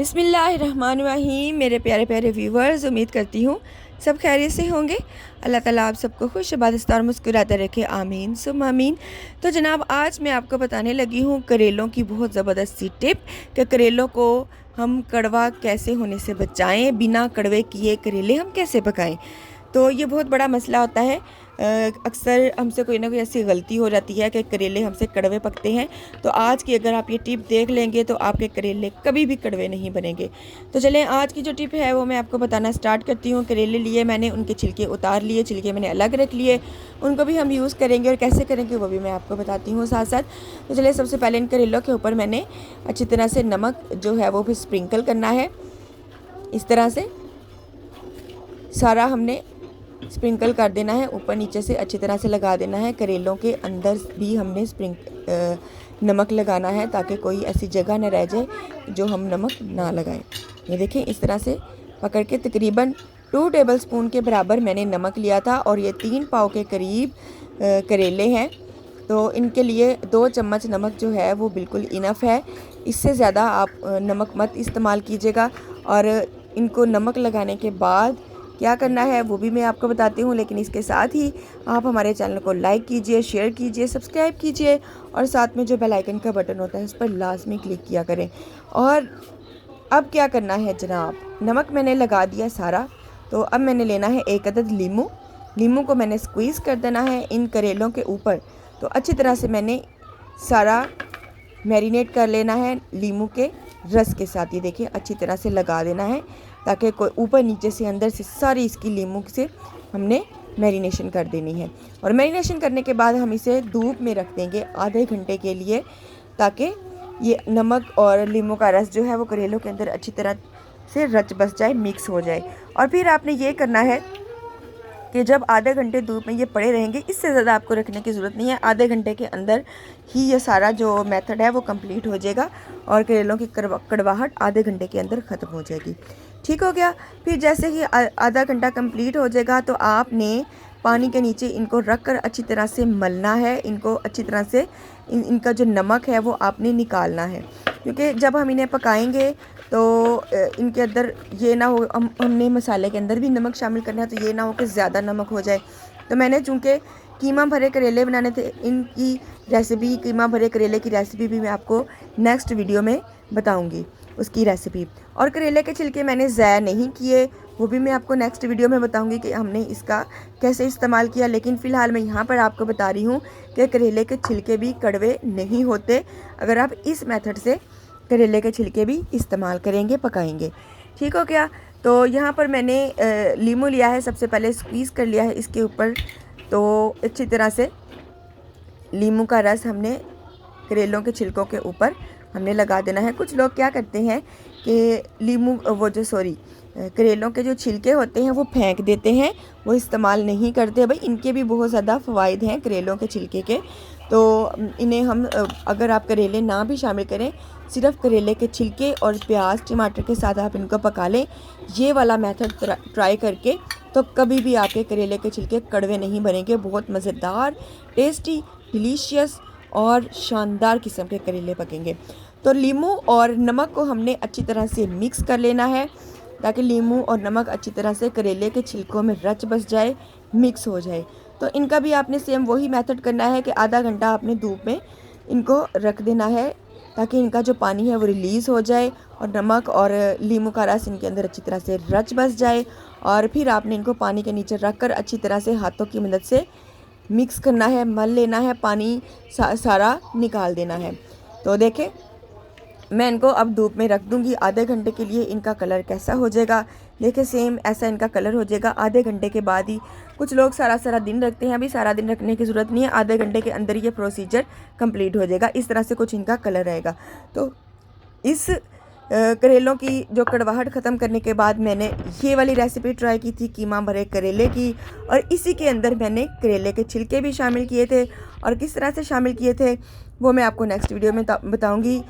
बिस्मिल्लाहिर्रहमानिर्रहीम। मेरे प्यारे प्यारे व्यूवर्स, उम्मीद करती हूँ सब खैरियत से होंगे। अल्लाह ताला आप सबको खुश आबादस्ता और मुस्कुराते रखे, आमीन सुम आमीन। तो जनाब, आज मैं आपको बताने लगी हूँ करेलों की बहुत ज़बरदस्त सी टिप कि करेलों को हम कड़वा कैसे होने से बचाएं, बिना कड़वे किए करेले हम कैसे पकाएं। तो ये बहुत बड़ा मसला होता है। अक्सर हमसे कोई ना कोई ऐसी गलती हो जाती है कि करेले हमसे कड़वे पकते हैं। तो आज की अगर आप ये टिप देख लेंगे तो आपके करेले कभी भी कड़वे नहीं बनेंगे। तो चलें, आज की जो टिप है वो मैं आपको बताना स्टार्ट करती हूँ। करेले लिए मैंने, उनके छिलके उतार लिए, छिलके मैंने अलग रख लिए। उनको भी हम यूज़ करेंगे और कैसे करेंगे वो भी मैं आपको बताती हूँ साथ साथ। तो चलिए, सबसे पहले इन करेलों के ऊपर मैंने अच्छी तरह से नमक जो है वो भी स्प्रिंकल करना है। इस तरह से सारा हमने स्प्रिंकल कर देना है, ऊपर नीचे से अच्छी तरह से लगा देना है। करेलों के अंदर भी हमने नमक लगाना है ताकि कोई ऐसी जगह न रह जाए जो हम नमक ना लगाएं। ये देखें, इस तरह से पकड़ के तकरीबन 2 टेबलस्पून के बराबर मैंने नमक लिया था और ये 3 पाव के करीब करेले हैं। तो इनके लिए 2 चम्मच नमक जो है वो बिल्कुल इनफ है। इससे ज़्यादा आप नमक मत इस्तेमाल कीजिएगा। और इनको नमक लगाने के बाद क्या करना है वो भी मैं आपको बताती हूँ, लेकिन इसके साथ ही आप हमारे चैनल को लाइक कीजिए, शेयर कीजिए, सब्सक्राइब कीजिए और साथ में जो बेल आइकन का बटन होता है उस पर लाजमी क्लिक किया करें। और अब क्या करना है जनाब, नमक मैंने लगा दिया सारा। तो अब मैंने लेना है 1 अदद लीमू। लीमू को मैंने स्क्वीज़ कर देना है इन करेलों के ऊपर। तो अच्छी तरह से मैंने सारा मैरिनेट कर लेना है लीमू के रस के साथ। ये देखिए, अच्छी तरह से लगा देना है ताकि कोई ऊपर नीचे से अंदर से सारी इसकी लीमू से हमने मैरिनेशन कर देनी है। और मैरिनेशन करने के बाद हम इसे धूप में रख देंगे आधे घंटे के लिए, ताकि ये नमक और लीमू का रस जो है वो करेलों के अंदर अच्छी तरह से रच बस जाए, मिक्स हो जाए। और फिर आपने ये करना है कि जब आधे घंटे धूप में ये पड़े रहेंगे, इससे ज़्यादा आपको रखने की ज़रूरत नहीं है। आधे घंटे के अंदर ही ये सारा जो मेथड है वो कंप्लीट हो जाएगा और करेलों की कड़वाहट आधे घंटे के अंदर ख़त्म हो जाएगी। ठीक हो गया। फिर जैसे ही आधा घंटा कंप्लीट हो जाएगा तो आपने पानी के नीचे इनको रख कर अच्छी तरह से मलना है। इनको अच्छी तरह से इनका जो नमक है वो आपने निकालना है, क्योंकि जब हम इन्हें पकाएंगे तो इनके अंदर ये ना हो, हमने मसाले के अंदर भी नमक शामिल करना है, तो ये ना हो कि ज़्यादा नमक हो जाए। तो मैंने चूँकि कीमा भरे करेले बनाने थे, इनकी रेसिपी, कीमा भरे करेले की रेसिपी भी मैं आपको नेक्स्ट वीडियो में बताऊंगी, उसकी रेसिपी। और करेले के छिलके मैंने ज़ाया नहीं किए, वो भी मैं आपको नेक्स्ट वीडियो में बताऊंगी कि हमने इसका कैसे इस्तेमाल किया। लेकिन फ़िलहाल मैं यहाँ पर आपको बता रही हूँ कि करेले के छिलके भी कड़वे नहीं होते अगर आप इस मेथड से करेले के छिलके भी इस्तेमाल करेंगे, पकाएंगे। ठीक हो गया। तो यहाँ पर मैंने लीमू लिया है, सबसे पहले स्क्वीज़ कर लिया है इसके ऊपर। तो अच्छी तरह से लीमू का रस हमने करेलों के छिलकों के ऊपर हमने लगा देना है। कुछ लोग क्या करते हैं कि करेलों के जो छिलके होते हैं वो फेंक देते हैं, वो इस्तेमाल नहीं करते। भाई, इनके भी बहुत ज़्यादा फ़वाइद हैं करेलों के छिलके के। तो इन्हें हम अगर आप करेले ना भी शामिल करें, सिर्फ करेले के छिलके और प्याज टमाटर के साथ आप इनको पका लें, ये वाला मेथड ट्राई करके, तो कभी भी आपके करेले के छिलके कड़वे नहीं बनेंगे। बहुत मज़ेदार, टेस्टी, डिलीशियस और शानदार किस्म के करेले पकेंगे। तो लीमू और नमक को हमने अच्छी तरह से मिक्स कर लेना है ताकि लीमू और नमक अच्छी तरह से करेले के छिलकों में रच बस जाए, मिक्स हो जाए। तो इनका भी आपने सेम वही मेथड करना है कि आधा घंटा आपने धूप में इनको रख देना है ताकि इनका जो पानी है वो रिलीज़ हो जाए और नमक और लीमू का रस इनके अंदर अच्छी तरह से रच बस जाए। और फिर आपने इनको पानी के नीचे रख कर अच्छी तरह से हाथों की मदद से मिक्स करना है, मल लेना है, पानी सारा निकाल देना है। तो देखें, मैं इनको अब धूप में रख दूंगी आधे घंटे के लिए। इनका कलर कैसा हो जाएगा, देखिए, सेम ऐसा इनका कलर हो जाएगा आधे घंटे के बाद ही। कुछ लोग सारा सारा दिन रखते हैं, अभी सारा दिन रखने की ज़रूरत नहीं है, आधे घंटे के अंदर ये प्रोसीजर कंप्लीट हो जाएगा। इस तरह से कुछ इनका कलर रहेगा। तो इस करेलों की जो कड़वाहट ख़त्म करने के बाद मैंने ये वाली रेसिपी ट्राई की थी, कीमा भरे करेले की, और इसी के अंदर मैंने करेले के छिलके भी शामिल किए थे। और किस तरह से शामिल किए थे वो मैं आपको नेक्स्ट वीडियो में बताऊंगी।